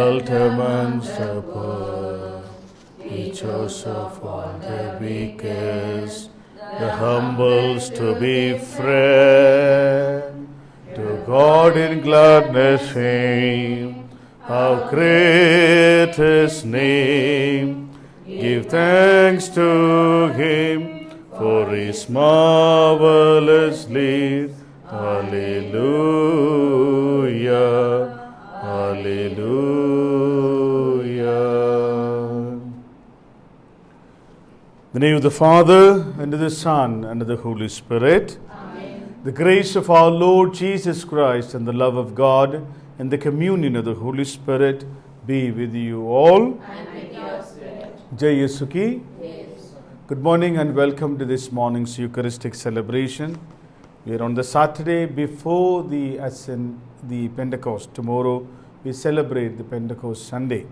dwelt amongst the poor. He chose of all the weakest, the humbles to be friend. To God in gladness fame, how great His name. Give thanks to Him for His marvelous deeds. Hallelujah, hallelujah. In the name of the Father, and of the Son, and of the Holy Spirit. Amen. The grace of our Lord Jesus Christ, and the love of God, and the communion of the Holy Spirit be with you all. And with your spirit. Jai Yesu ki. Yes. Good morning and welcome to this morning's Eucharistic celebration. We are on the Saturday before the Pentecost. Tomorrow we celebrate the Pentecost Sunday.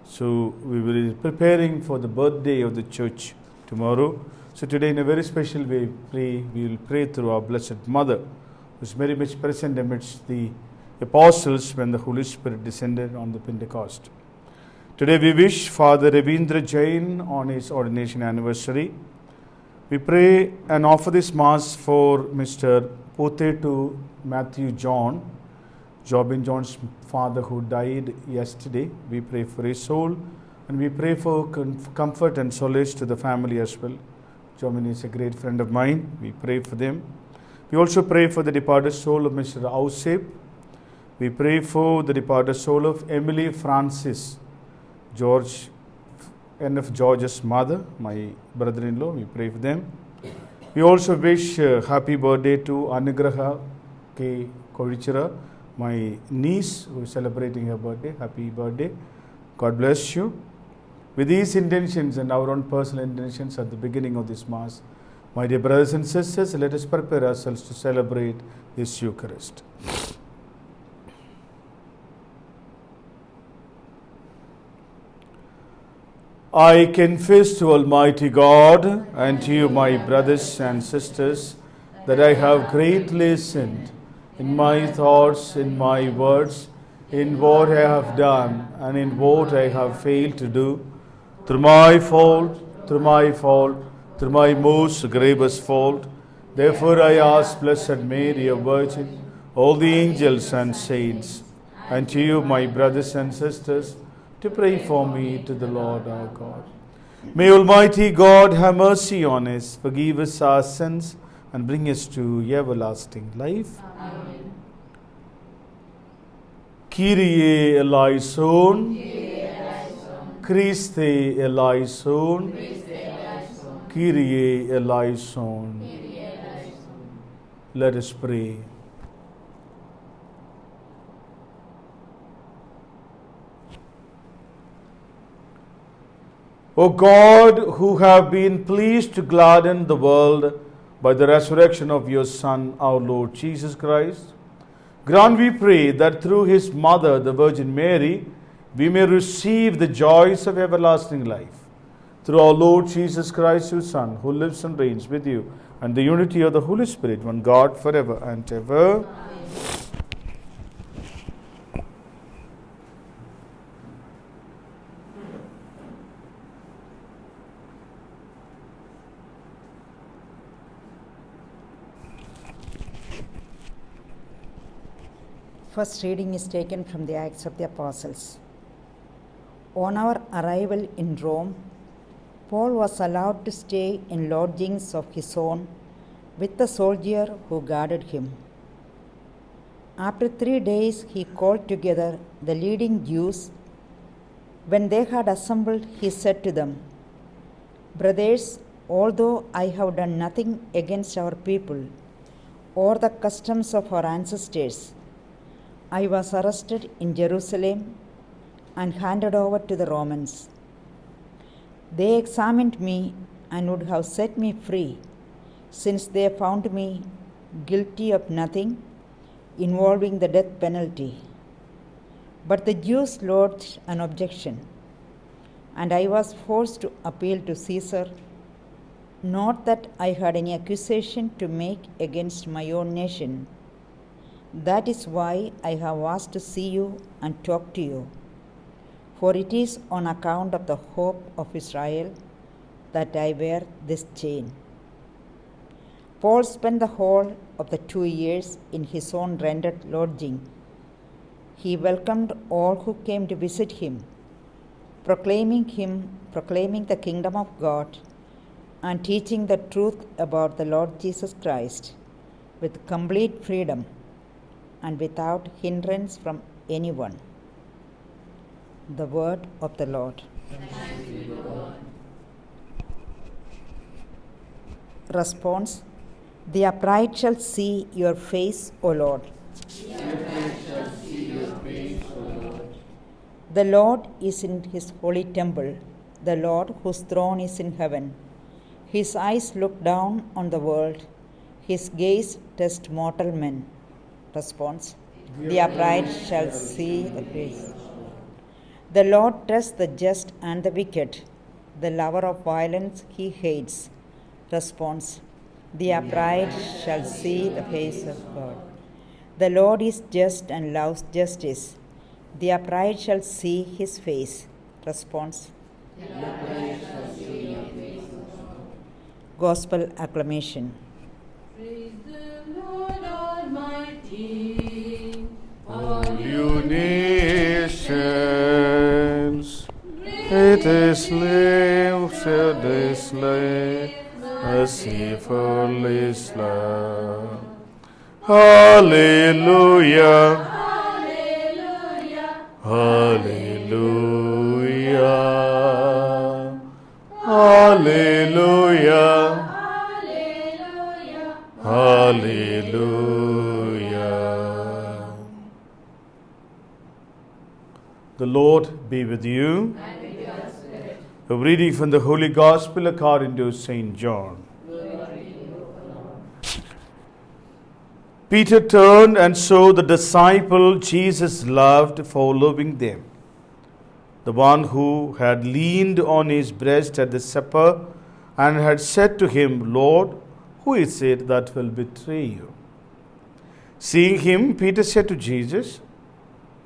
So we will be preparing for the birthday of the church tomorrow. So today in a very special way we will pray through our Blessed Mother, who is very much present amidst the apostles when the Holy Spirit descended on the Pentecost. Today we wish Father Ravindra Jain on his ordination anniversary. We pray and offer this Mass for Mr. Potetu Matthew John, Jobin John's father who died yesterday. We pray for his soul and we pray for comfort and solace to the family as well. Jobin is a great friend of mine. We pray for them. We also pray for the departed soul of Mr. Ausep. We pray for the departed soul of Emily Francis, George N.F. George's mother, my brother-in-law. We pray for them. We also wish happy birthday to Anugraha K. Korichira, my niece who is celebrating her birthday. Happy birthday. God bless you. With these intentions and our own personal intentions at the beginning of this Mass, my dear brothers and sisters, let us prepare ourselves to celebrate this Eucharist. I confess to Almighty God and to you, my brothers and sisters, that I have greatly sinned in my thoughts, in my words, in what I have done, and in what I have failed to do, through my fault, through my most grievous fault. Therefore I ask Blessed Mary, a Virgin, all the angels and saints, and to you, my brothers and sisters, to pray for me to the Lord our God. May Almighty God have mercy on us, forgive us our sins, and bring us to everlasting life. Amen. Kyrie eleison, Christe eleison, Kyrie eleison. Let us pray. O God, who have been pleased to gladden the world by the resurrection of your Son, our Lord Jesus Christ, grant, we pray, that through his mother, the Virgin Mary, we may receive the joys of everlasting life. Through our Lord Jesus Christ, your Son, who lives and reigns with you, and the unity of the Holy Spirit, one God, forever and ever. Amen. First reading is taken from the Acts of the Apostles. On our arrival in Rome, Paul was allowed to stay in lodgings of his own with the soldier who guarded him. After 3 days, he called together the leading Jews. When they had assembled, he said to them, "Brothers, although I have done nothing against our people or the customs of our ancestors, I was arrested in Jerusalem and handed over to the Romans. They examined me and would have set me free, since they found me guilty of nothing involving the death penalty. But the Jews lodged an objection, and I was forced to appeal to Caesar. Not that I had any accusation to make against my own nation. That is why I have asked to see you and talk to you. For it is on account of the hope of Israel that I wear this chain. Paul spent the whole of the 2 years in his own rented lodging. He welcomed all who came to visit him, proclaiming the kingdom of God and teaching the truth about the Lord Jesus Christ with complete freedom and without hindrance from anyone. The word of the Lord. Response: The upright shall see your face, O Lord. The Lord is in his holy temple, the Lord whose throne is in heaven. His eyes look down on the world, his gaze tests mortal men. Response: The upright shall see the face. The Lord tests the just and the wicked. The lover of violence he hates. Response: The upright shall see the face of God. The Lord is just and loves justice. The upright shall see his face. Response: Gospel acclamation. Praise the Lord Almighty. All you nations, it is lifted this lay, mercy for Islam. Hallelujah, hallelujah, hallelujah, hallelujah. The Lord be with you. And with your spirit. A reading from the Holy Gospel according to St. John. Peter turned and saw the disciple Jesus loved following them, the one who had leaned on his breast at the supper and had said to him, Lord, who is it that will betray you? Seeing him, Peter said to Jesus,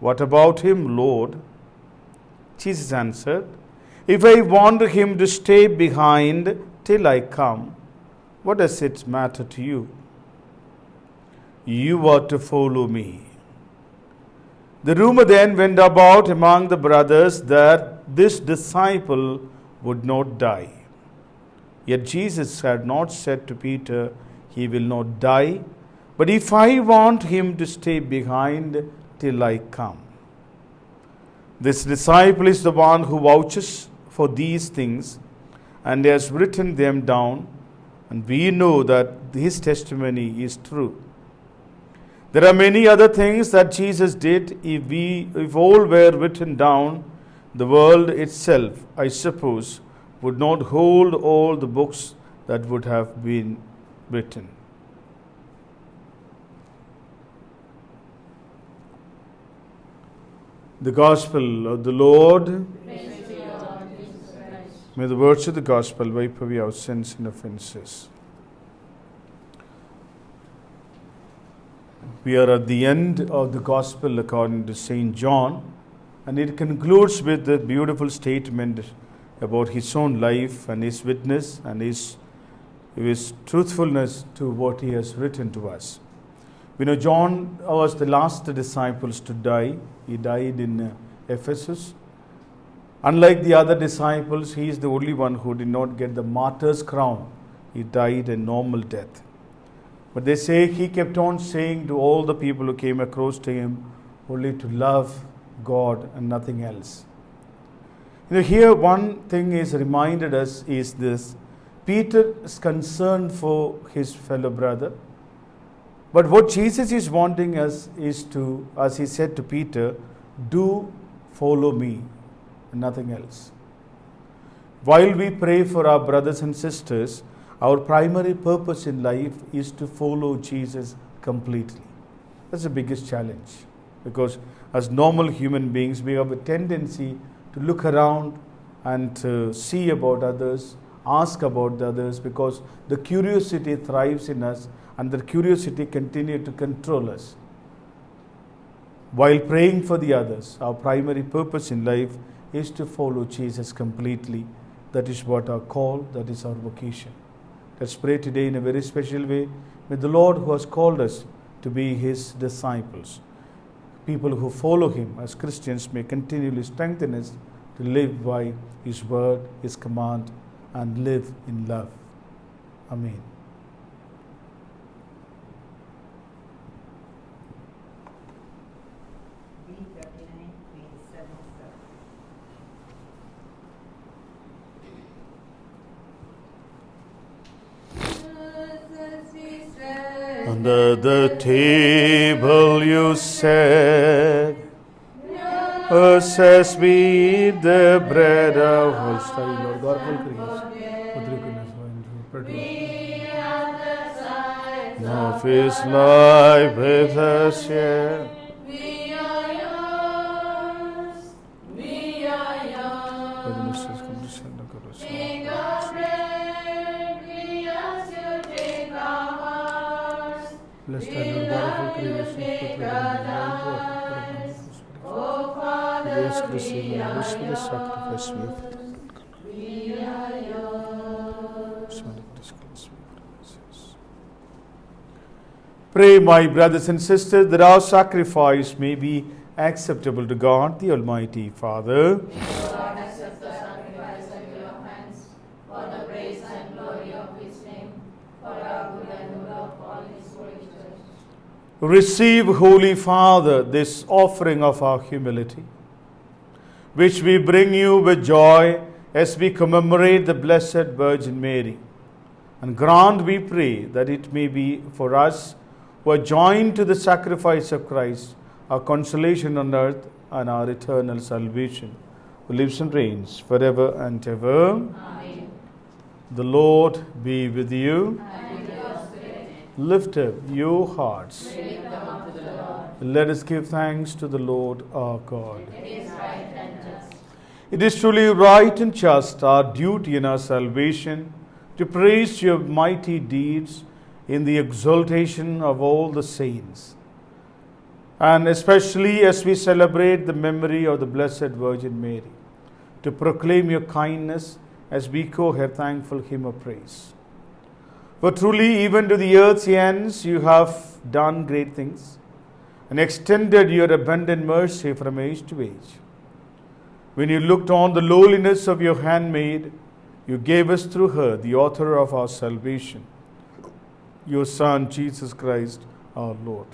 What about him, Lord? Jesus answered, If I want him to stay behind till I come, what does it matter to you? You are to follow me. The rumor then went about among the brothers that this disciple would not die. Yet Jesus had not said to Peter, He will not die, but if I want him to stay behind till I come. This disciple is the one who vouches for these things and has written them down, and we know that his testimony is true. There are many other things that Jesus did. If all were written down, the world itself, I suppose, would not hold all the books that would have been written. The Gospel of the Lord. Praise to you, Lord Jesus Christ. May the words of the Gospel wipe away our sins and offenses. We are at the end of the Gospel according to St. John, and it concludes with the beautiful statement about his own life and his witness and his truthfulness to what he has written to us. We know John was the last disciples to die. He died in Ephesus. Unlike the other disciples, he is the only one who did not get the martyr's crown. He died a normal death. But they say he kept on saying to all the people who came across to him only to love God and nothing else. Here one thing is reminded us is this: Peter is concerned for his fellow brother. But what Jesus is wanting us is to, as he said to Peter, do follow me and nothing else. While we pray for our brothers and sisters, our primary purpose in life is to follow Jesus completely. That's the biggest challenge, because as normal human beings, we have a tendency to look around and to see about others, ask about the others, because the curiosity thrives in us and the curiosity continues to control us. While praying for the others, our primary purpose in life is to follow Jesus completely. That is what our call, that is our vocation. Let's pray today in a very special way. May the Lord who has called us to be His disciples, people who follow Him as Christians, may continually strengthen us to live by His word, His command, and live in love. Amen. B39, Under the table you said, us as we eat the bread of whole style, Lord God, full creation. Of His life with us here. We are yours. We are yours. May the mysteries come to send us. Take our bread. We ask you to take our hearts. Blessed We are you, love God you, of take creation. our lives. Oh, Father, Yes, we Christ, the are most yours. sacrifice we have. We are yours. Pray, my brothers and sisters, that our sacrifice may be acceptable to God, the Almighty Father. Lord, accept the sacrifice of your hands for the praise and glory of His name, for our good and good of all His holy church. Receive, Holy Father, this offering of our humility, which we bring you with joy as we commemorate the Blessed Virgin Mary. And grant, we pray, that it may be for us who are joined to the sacrifice of Christ, our consolation on earth and our eternal salvation, who lives and reigns forever and ever. Amen. The Lord be with you. And with your spirit, Lift up your hearts. lift them up to the Lord. Let us give thanks to the Lord our God. It is right and just. It is truly right and just, our duty and our salvation, to praise your mighty deeds in the exaltation of all the saints. And especially as we celebrate the memory of the Blessed Virgin Mary, to proclaim your kindness as we echo her thankful hymn of praise. For truly, even to the earth's ends, you have done great things and extended your abundant mercy from age to age. When you looked on the lowliness of your handmaid, you gave us through her the author of our salvation, your Son, Jesus Christ, our Lord.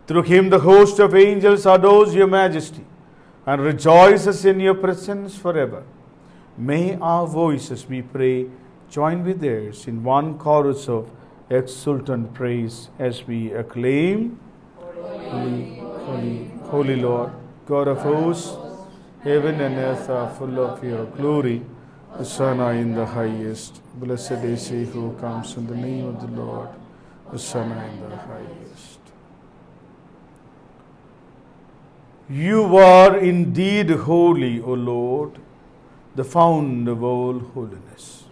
Through him the host of angels adores your majesty and rejoices in your presence forever. May our voices, we pray, join with theirs in one chorus of exultant praise as we acclaim, Holy, holy, holy Lord, God of hosts, heaven and earth are full of your glory. Hosanna in the highest. Blessed is he who comes in the name of the Lord. Hosanna in the highest. You are indeed holy, O Lord, the fount of all holiness.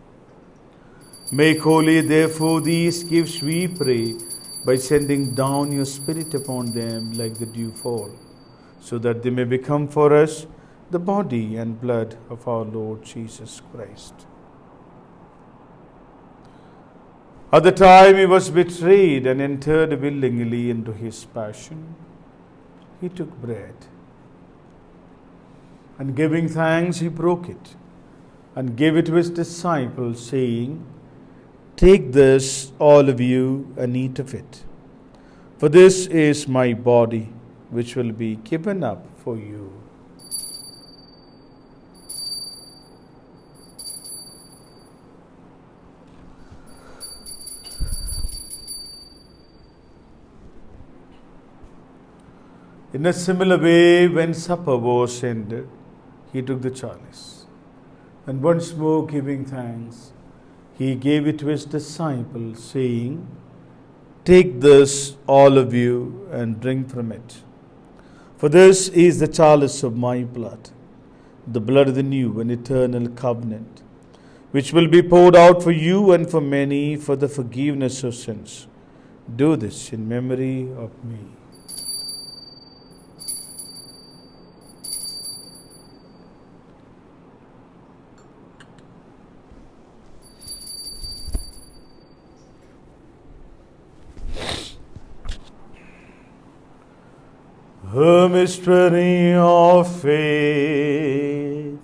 Make holy, therefore, these gifts, we pray, by sending down your Spirit upon them like the dewfall, so that they may become for us the body and blood of our Lord Jesus Christ. At the time he was betrayed and entered willingly into his passion, he took bread, and giving thanks, he broke it and gave it to his disciples, saying, "Take this, all of you, and eat of it. For this is my body, which will be given up for you." In a similar way, when supper was ended, he took the chalice, and once more giving thanks, he gave it to his disciples, saying, "Take this, all of you, and drink from it. For this is the chalice of my blood, the blood of the new and eternal covenant, which will be poured out for you and for many for the forgiveness of sins. Do this in memory of me." A mystery of faith.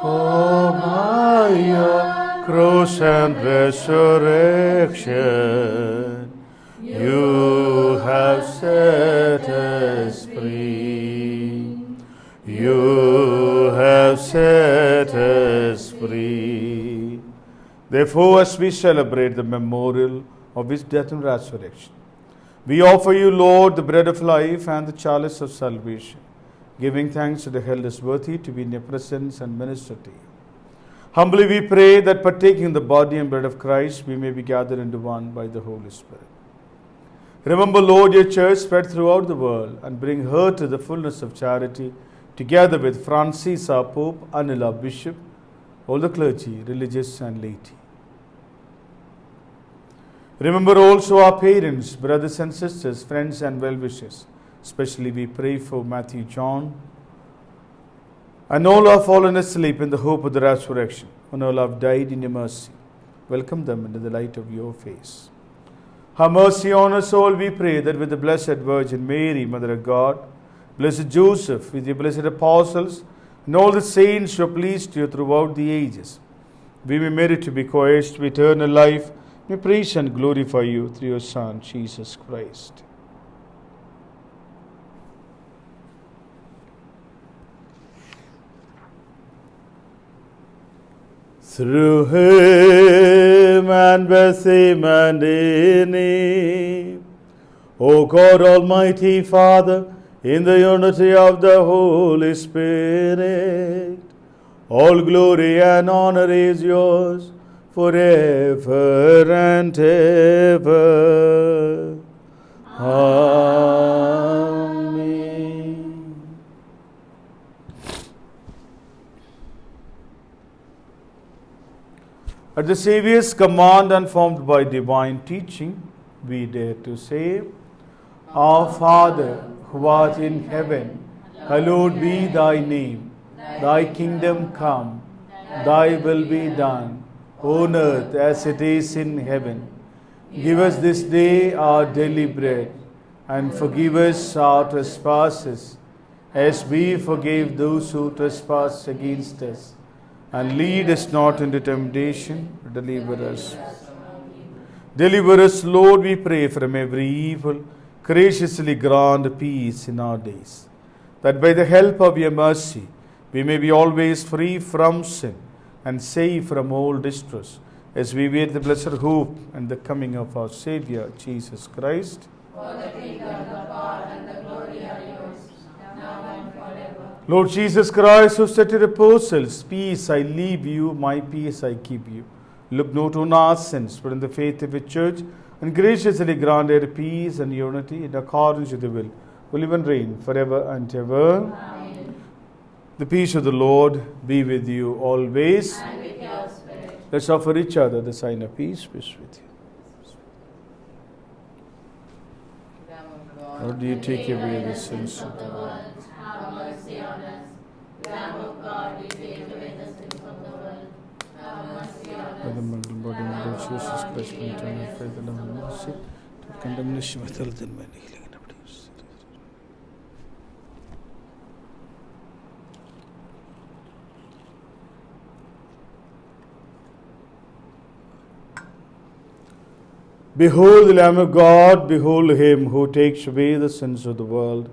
For by your cross and resurrection, you have set us free. You have set us free. Therefore, as we celebrate the memorial of his death and resurrection, we offer you, Lord, the bread of life and the chalice of salvation, giving thanks to the held as worthy to be in your presence and minister to you. Humbly we pray that partaking the body and blood of Christ, we may be gathered into one by the Holy Spirit. Remember, Lord, your church spread throughout the world and bring her to the fullness of charity, together with Francis, our Pope, Anil, our Bishop, all the clergy, religious and laity. Remember also our parents, brothers and sisters, friends and well-wishers. Especially we pray for Matthew, John, and all have fallen asleep in the hope of the resurrection, and all have died in your mercy. Welcome them into the light of your face. Have mercy on us all, we pray, that with the Blessed Virgin Mary, Mother of God, Blessed Joseph, with the blessed apostles, and all the saints who are pleased to you throughout the ages, we may merit to be co-heirs to eternal life. We praise and glorify you through your Son, Jesus Christ. Through him and with him and in him, O God, Almighty Father, in the unity of the Holy Spirit, all glory and honor is yours forever and ever. Amen. At the Saviour's command and formed by divine teaching, we dare to say, Our Father, who art in heaven, hallowed be thy name. Thy kingdom come, thy will be done, on earth as it is in heaven. Give us this day our daily bread, and forgive us our trespasses, as we forgive those who trespass against us. And lead us not into temptation, but deliver us. Deliver us, Lord, we pray, from every evil. Graciously grant peace in our days, that by the help of your mercy we may be always free from sin and safe from all distress, as we wait the blessed hope and the coming of our Saviour, Jesus Christ. For the kingdom, the power, and the glory are yours, now and forever. Lord Jesus Christ, who said to the apostles, Peace I leave you, my peace I give you. Look not on our sins, but in the faith of the church, and graciously grant her peace and unity in accordance with the will, who live and reign forever and ever. Amen. The peace of the Lord be with you always. And with your spirit. Let's offer each other the sign of peace. Peace with you. Lord, do you take away the sins of the world? Have mercy on us. Lamb of God, you take away the sins of the world. Have mercy on By the us. mortal body and blood of Jesus Christ, we turn our faith and our mercy, to condemnation with health and mind, healing and abundance. Behold the Lamb of God, behold him who takes away the sins of the world.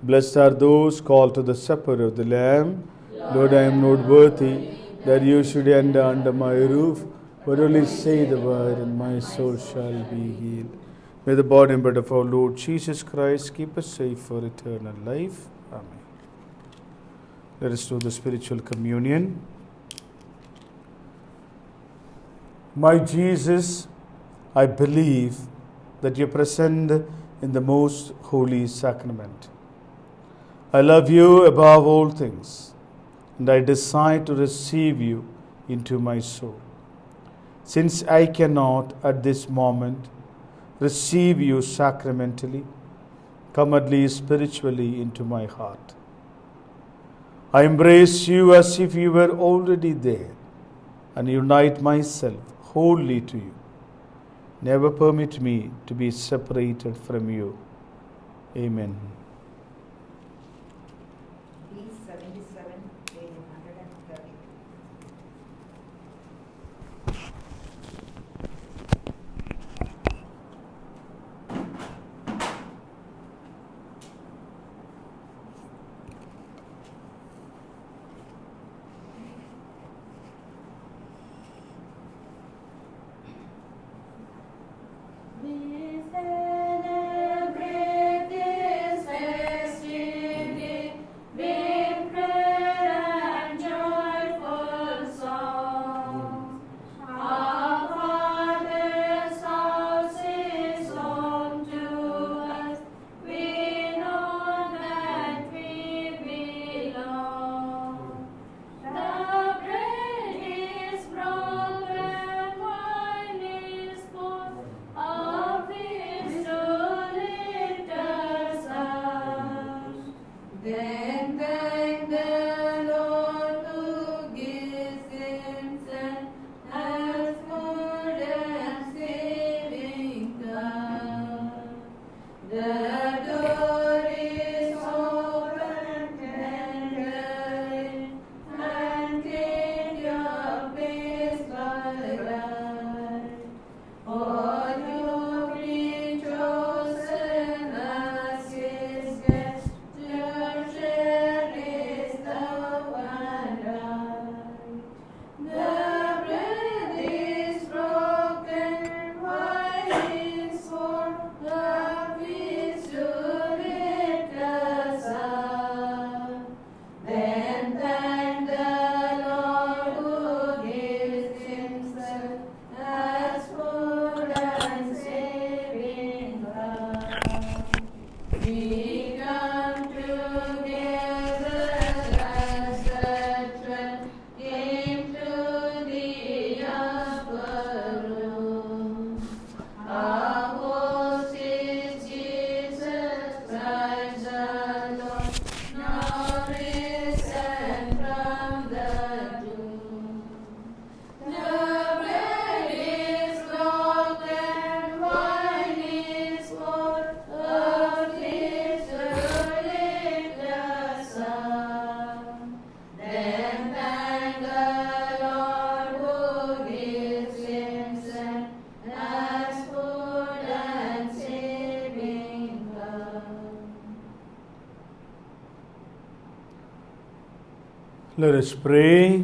Blessed are those called to the supper of the Lamb. Lord, I am not worthy that you should enter under my roof, but only say the word, and my soul shall be healed. May the body and blood of our Lord Jesus Christ keep us safe for eternal life. Amen. Let us do the spiritual communion. My Jesus, I believe that you are present in the most holy sacrament. I love you above all things, and I desire to receive you into my soul. Since I cannot at this moment receive you sacramentally, come at least spiritually into my heart. I embrace you as if you were already there, and unite myself wholly to you. Never permit me to be separated from you. Amen. B77, page 130. We celebrate this festivity with prayer and joyful song. Our Father's house is home to us. We know that we belong. The bread is broken, wine is poured, of His to lift us up. Then thank the Lord who gives Himself as food and saving God. The door is open, enter in, and take your place by right. For you've been chosen as His guest to share His love and light. The bread is broken, wine is poured, love is to lift us up. Then thank the Lord who gives Himself as food and saving love. We come together as the 12 came to the upper room. Our host is Jesus Christ the Lord, now risen from the tomb. The bread is broken, wine is poured, love is to lift us up. Then thank the Lord who gives Himself as food and saving love. Let us pray.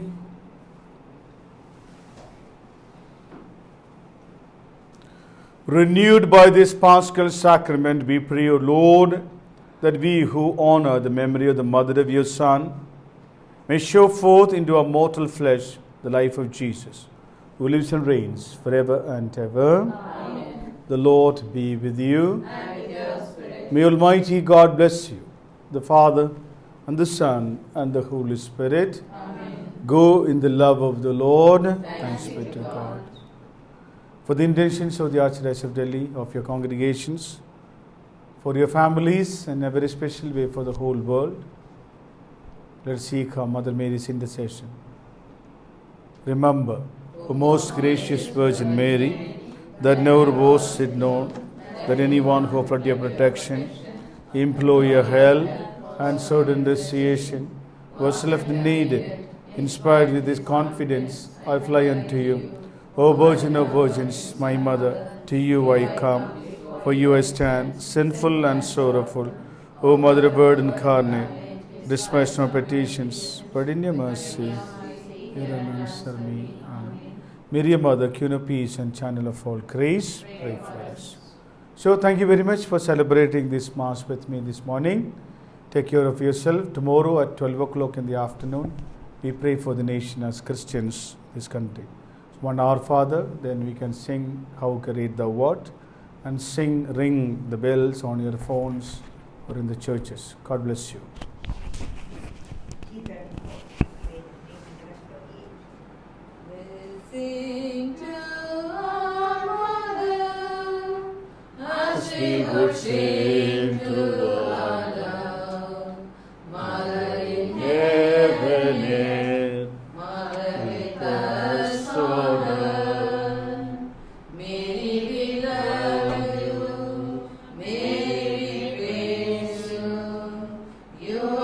Renewed by this Paschal sacrament, we pray, O Lord, that we who honor the memory of the mother of your Son may show forth into our mortal flesh the life of Jesus, who lives and reigns forever and ever. Amen. The Lord be with you. And with your spirit. May Almighty God bless you, the Father, and the Son, and the Holy Spirit. Amen. Go in the love of the Lord. Thanks Thanks be be to to God. God. For the intentions of the Archdiocese of Delhi, of your congregations, for your families, and in a very special way for the whole world, let's seek our Mother Mary's intercession. Remember, O most gracious Virgin Mary, that never was it known that anyone who offered your protection, implore your help, and sought intercession was left needed. Inspired with this confidence, I fly unto you. O Virgin of Virgins, my Mother, to you I come. For you I stand, sinful and sorrowful. O Mother of Word incarnate, despise my petitions, but in your mercy, hear and answer me. Amen. Mary, Mother, Queen of Peace and Channel of all grace, pray for us. So, thank you very much for celebrating this Mass with me this morning. Take care of yourself. Tomorrow at 12 o'clock in the afternoon, we pray for the nation as Christians, this country. One Our Father, then we can sing How Great Thou Art, and ring the bells on your phones or in the churches. God bless you. Sing to our Mother, as we would sing to our love. Mother in heaven, heaven, Mother with us on earth. Mary, we You